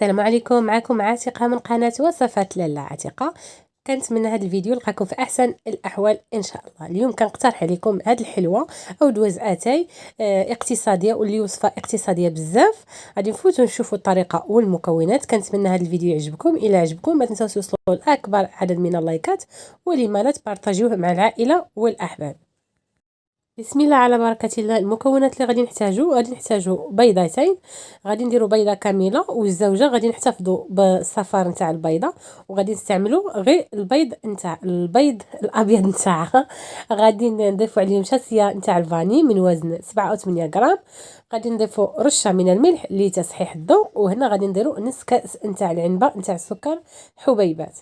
السلام عليكم، معكم عاتقة من قناة وصفات لاله عاتقة. كنتمنى هذا الفيديو يلقاكم في احسن الاحوال ان شاء الله. اليوم كنقترح عليكم هذه الحلوه او دوز اتاي اقتصاديه، واللي وصفه اقتصاديه بزاف. غادي نفوتوا نشوفوا الطريقه والمكونات. كنتمنى هذا الفيديو يعجبكم. الى عجبكم ما تنسوش توصلوا لاكبر عدد من اللايكات، ولما لا تبارطاجيوه مع العائله والاحباب. بسم الله على بركه الله. المكونات اللي غادي نحتاجو بيضتين. غادي نديرو بيضه كامله، والزوجه غادي نحتفظوا بالصفار نتاع البيضه، وغادي نستعملوا غير البيض الابيض نتاعها. غادي نضيفوا عليهم شاسيه نتاع الفاني من وزن 7 أو 8 غرام. غادي نضيفوا رشه من الملح لتصحيح الذوق، وهنا غادي نديروا نص كاس نتاع العنبه نتاع السكر حبيبات.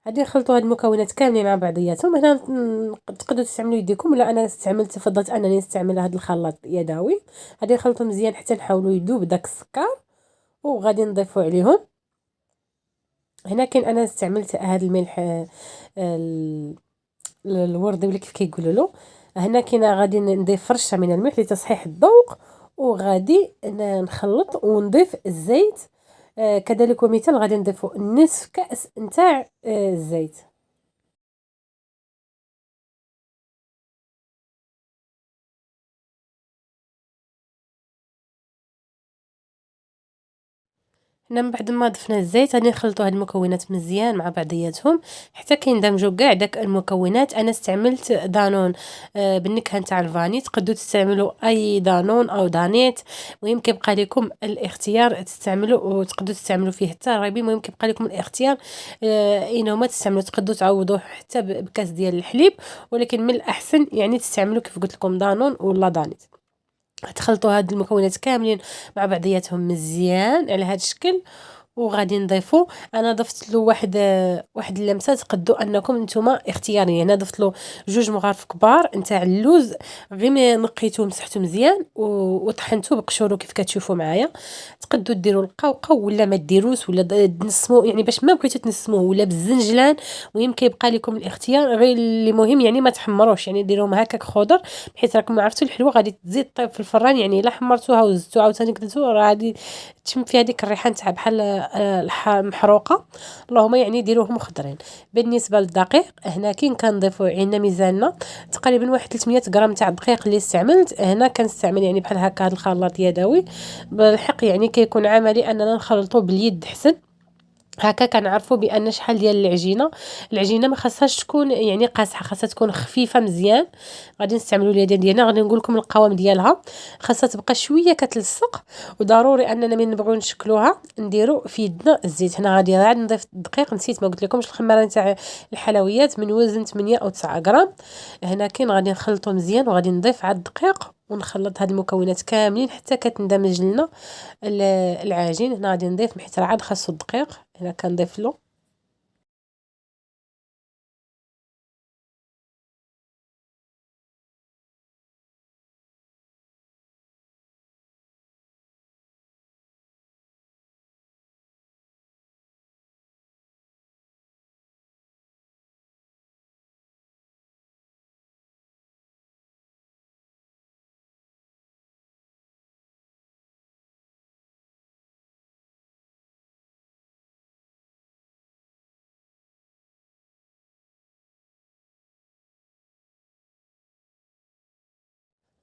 غادي نخلطوا هاد المكونات كاملين مع بعضياتهم. هنا تقدروا تستعملوا يديكم، ولا انا فضلت انني نستعمل هذا الخلاط يدوي. غادي نخلطوا مزيان حتى نحاولوا يذوب داك السكر، وغادي نضيفوا عليهم. هنا كاين انا استعملت هذا الملح الوردي ولا كيف كيقولوا له. هنا كاين غادي نضيف فرشه من الملح لتصحيح الذوق، وغادي نخلط ونضيف الزيت. كذلك ومثال غادي نضيفوا نصف كأس نتاع الزيت. هنا من بعد ما ضفنا الزيت غادي نخلطوا هاد المكونات مزيان مع بعضياتهم حتى كيندمجوا كاع داك المكونات. انا استعملت دانون بالنكهه نتاع الفاني. تقدروا تستعملوا اي دانون او دانيت، المهم كيبقى لكم الاختيار تستعملوا، وتقدروا تستعملوا فيه حتى الربيب. المهم كيبقى لكم الاختيار اينهما تستعملوا. تقدروا تعوضوه حتى بكاس ديال الحليب، ولكن من الاحسن يعني تستعملوا كيف قلت لكم دانون ولا دانيت. تخلطوا هاد المكونات كاملين مع بعضياتهم مزيان على هاد الشكل، وغادي نضيفو. انا ضفت له واحد اللمسه. تقدوا انكم نتوما اختياريه. انا ضفت له 2 مغارف كبار نتاع اللوز، غير ما نقيتو مسحتو مزيان وطحنتو بقشورو كيف كتشوفوا معايا. تقدوا ديروا القوقو ولا ما ديروش، ولا تنسمو يعني باش ما بغيتو تنسموه، ولا بالزنجلان. المهم كيبقى لكم الاختيار، غير اللي مهم يعني ما تحمروش، يعني ديروهم هكاك خضر، بحيث راكم عرفتوا الحلوه غادي تزيد طيب في الفران. يعني الا حمرتوها وزدتوها عاوتاني كدتو راه غادي تشم فيها ديك الريحه نتاع بحال محروقه. اللهم يعني ديروهم خضرين. بالنسبه للدقيق، هنا كنضيفوا عندنا ميزاننا تقريبا واحد 300 غرام تاع الدقيق اللي استعملت. هنا كنستعمل يعني بحال هكا هذا الخلاط يدوي بالحق، يعني كيكون عملي اننا نخلطو باليد حسن. هكا كنعرفوا بان شحال ديال العجينه ما خاصهاش تكون يعني قاصحه، خاصها تكون خفيفه مزيان. غادي نستعملوا اليدين ديالنا. غادي نقول لكم القوام ديالها، خاصها تبقى شويه كتلصق، وضروري اننا من نبغيو نشكلوها نديروا في يدنا الزيت. هنا غادي نضيف الدقيق، نسيت ما قلت لكمش الخماره نتاع الحلويات من وزن 8 أو 9 غرام. هنا غادي نخلطوا مزيان، وغادي نضيف على الدقيق ونخلط هاد المكونات كاملين حتى كتندمج لنا العجين. هنا غادي نضيف حيت راه عاد خاصو الدقيق. هنا كنضيف له.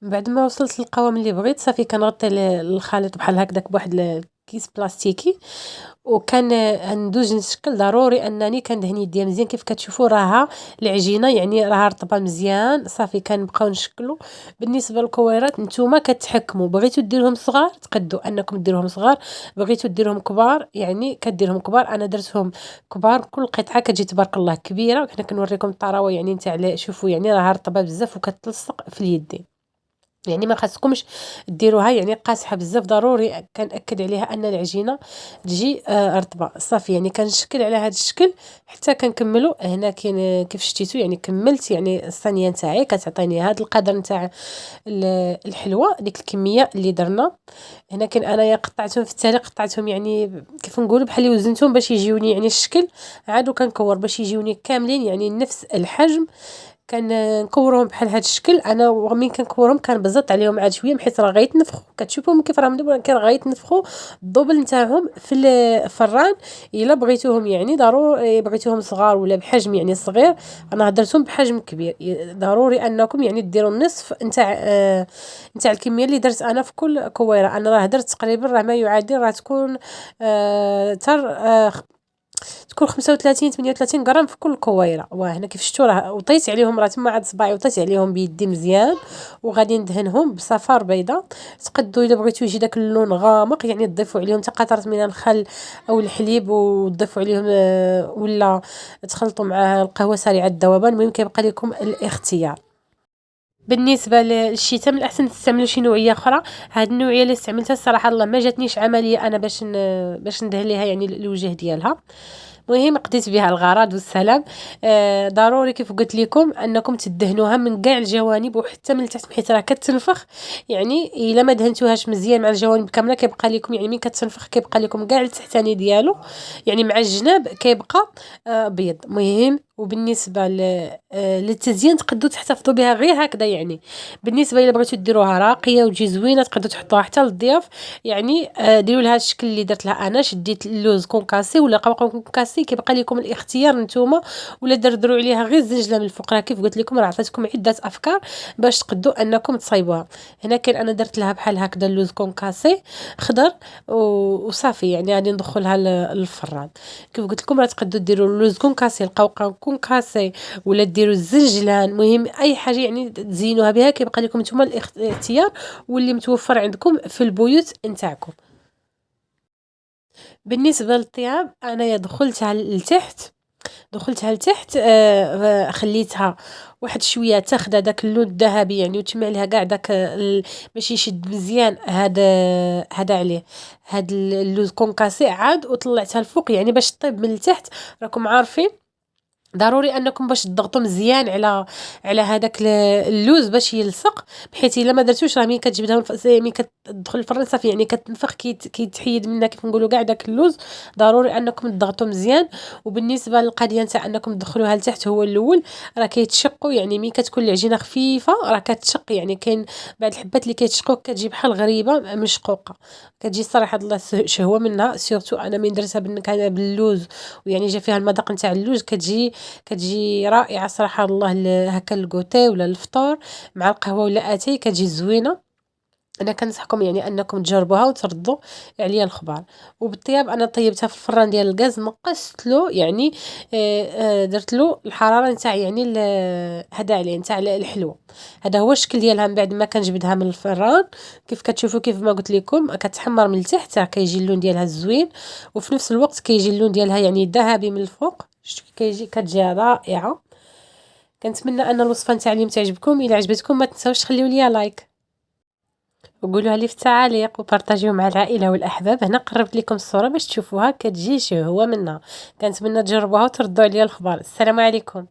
من بعد ما وصلت للقوام اللي بغيت صافي كنغطي الخليط بحال هكداك بواحد الكيس بلاستيكي، ندوز نشكل. ضروري انني كندهن يديا مزيان كيف كتشوفوا راها العجينه يعني راها رطبه مزيان. صافي كنبقاو نشكلوا. بالنسبه للكويرات نتوما كتحكموا، بغيتوا ديروهم صغار تقدوا انكم ديروهم صغار، بغيتوا ديروهم كبار يعني كديرهم كبار. انا درتهم كبار، كل قطعه كتجي تبارك الله كبيره. وحنا كنوريكم الطراوه يعني نتاع شوفوا يعني راها رطبه بزاف وكتلصق في اليدين. يعني ما خاصكمش ديروها يعني قاصحه بزاف. ضروري كنأكد عليها ان العجينه تجي رطبه. صافي يعني كنشكل على هذا الشكل حتى كنكملوا. هنا كاين كيف شتيتوا يعني كملت يعني الصينيه نتاعي كتعطيني هذا القدر نتاع الحلوه، ديك الكميه اللي درنا. هنا كاين انايا قطعتهم في التالي، قطعتهم يعني كيف نقولوا بحال اللي وزنتهم باش يجيوني يعني الشكل. عاد كنكور باش يجيوني كاملين يعني نفس الحجم. كنكورهم بحال هذا الشكل. انا ومين كنكورهم كنبزط عليهم عاد شويه حيت راه غيتنفخوا، كتشوفوهم كيف راهم دابا كان غيتنفخوا. الدوبل نتاعهم في الفران الا بغيتوهم يعني ضروري بغيتوهم صغار ولا بحجم يعني صغير. انا هدرتهم بحجم كبير. ضروري انكم يعني ديروا النصف نتاع الكميه اللي درت انا في كل كويره. انا راه درت تقريبا راه ما يعادل راه تكون تر تكون 35 38 غرام في كل كويره. وهنا كيف شفتوا راه وطيت عليهم، راه تما عاد صباعي وطيت عليهم بيدي مزيان. وغادي ندهنهم بصفار بيضاء. تقدوا الا بغيتو يجي داك اللون غامق يعني تضيفوا عليهم حتى قطره من الخل او الحليب وتضيفوا عليهم ولا تخلطوا معاه القهوه سريعه الذوبان. المهم كيبقى لكم الاختيار. بالنسبه للشتاء من الاحسن تستعملوا شي نوعيه اخرى. هاد النوعيه اللي استعملتها الصراحه الله ما جاتنيش عمليه انا باش ندهن ليها يعني الوجه ديالها. المهم قضيت بها الغرض والسلام. ضروري كيف قلت لكم انكم تدهنوها من كاع الجوانب وحتى من التحت بحيث راه كتنفخ. يعني الا ما دهنتوهاش مزيان مع الجوانب كامله كيبقى لكم يعني ملي كتنفخ كيبقى لكم كاع التحتاني ديالو يعني مع الجناب كيبقى ابيض. مهم وبالنسبه للتزيين تقدروا تحتفظوا بها غير هكذا. يعني بالنسبه الا بغيتوا ديروها راقيه وتجي زوينه تقدروا تحطوها حتى للضياف. يعني ديروا لها الشكل اللي درت لها انا. شديت اللوز كونكاسي ولا قوقعه كونكاسي كيبقى لكم الاختيار نتوما. ولا دردروا عليها غير الزنجله من الفوق. راه كيف قلت لكم راه عطيتكم عده افكار باش تقدروا انكم تصايبوها. هنا كاين انا درت لها بحال هكذا اللوز كونكاسي خضر وصافي. يعني غادي ندخلها للفران. كيف قلت لكم راه تقدروا ديروا اللوز كونكاسي القوقعه كونكاسي ولا ديروا الزنجلان. المهم اي حاجه يعني تزينوها بها كيبقى لكم نتوما الاختيار واللي متوفر عندكم في البيوت نتاعكم. بالنسبه للطياب انا دخلتها لتحت خليتها واحد شويه تاخذ داك اللون الذهبي يعني وتجمع لها كاع داك باش يشد مزيان هذا عليه هاد اللوز كونكاسي عاد وطلعتها الفوق يعني باش طيب من التحت. راكم عارفين ضروري انكم باش تضغطوا مزيان على هذاك اللوز باش يلصق. بحيث الا ما درتوش راه ملي كتجبدها ملي كتدخل الفرن صافي يعني كتنفخ كيتحيد منها كيف نقولوا كاع داك اللوز. ضروري انكم تضغطوا مزيان. وبالنسبه للقضيه نتاع انكم تدخلوها لتحت هو الاول راه كيتشقوا يعني ملي كتكون العجينه خفيفه راه كتشق. يعني كاين بعض الحبات اللي كيتشقوا كتجي بحال غريبه مشقوقه كتجي صراحه الله شهوه منها. سورتو انا من درتها باللوز ويعني جا فيها المذاق نتاع اللوز كتجي رائعه صراحه الله. هكا الكوتي ولا الفطور مع القهوه ولا اتاي كتجي زوينه. انا كنصحكم يعني انكم تجربوها وتردوا عليا الخبر. وبالطياب انا طيبتها في الفران ديال الغاز نقصت له يعني درت له الحراره نتاع يعني هذا عليه نتاع الحلوه. هذا هو الشكل ديالها من بعد ما كنجبدها من الفران. كيف كتشوفوا كيف ما قلت لكم كتحمر من التحت كيجي اللون ديالها الزوين وفي نفس الوقت كيجي اللون ديالها يعني ذهبي من الفوق. كتجي رائعه. كنتمنى ان الوصفه نتاع اليوم تعجبكم. الى عجبتكم ما تنساوش تخليو لي لايك وقولوها لي في التعاليق وبارطاجيو مع العائله والاحباب. هنا قربت لكم الصوره باش تشوفوها كتجي شهوه منها. كنتمنى تجربوها وتردوا عليا الخبر. السلام عليكم.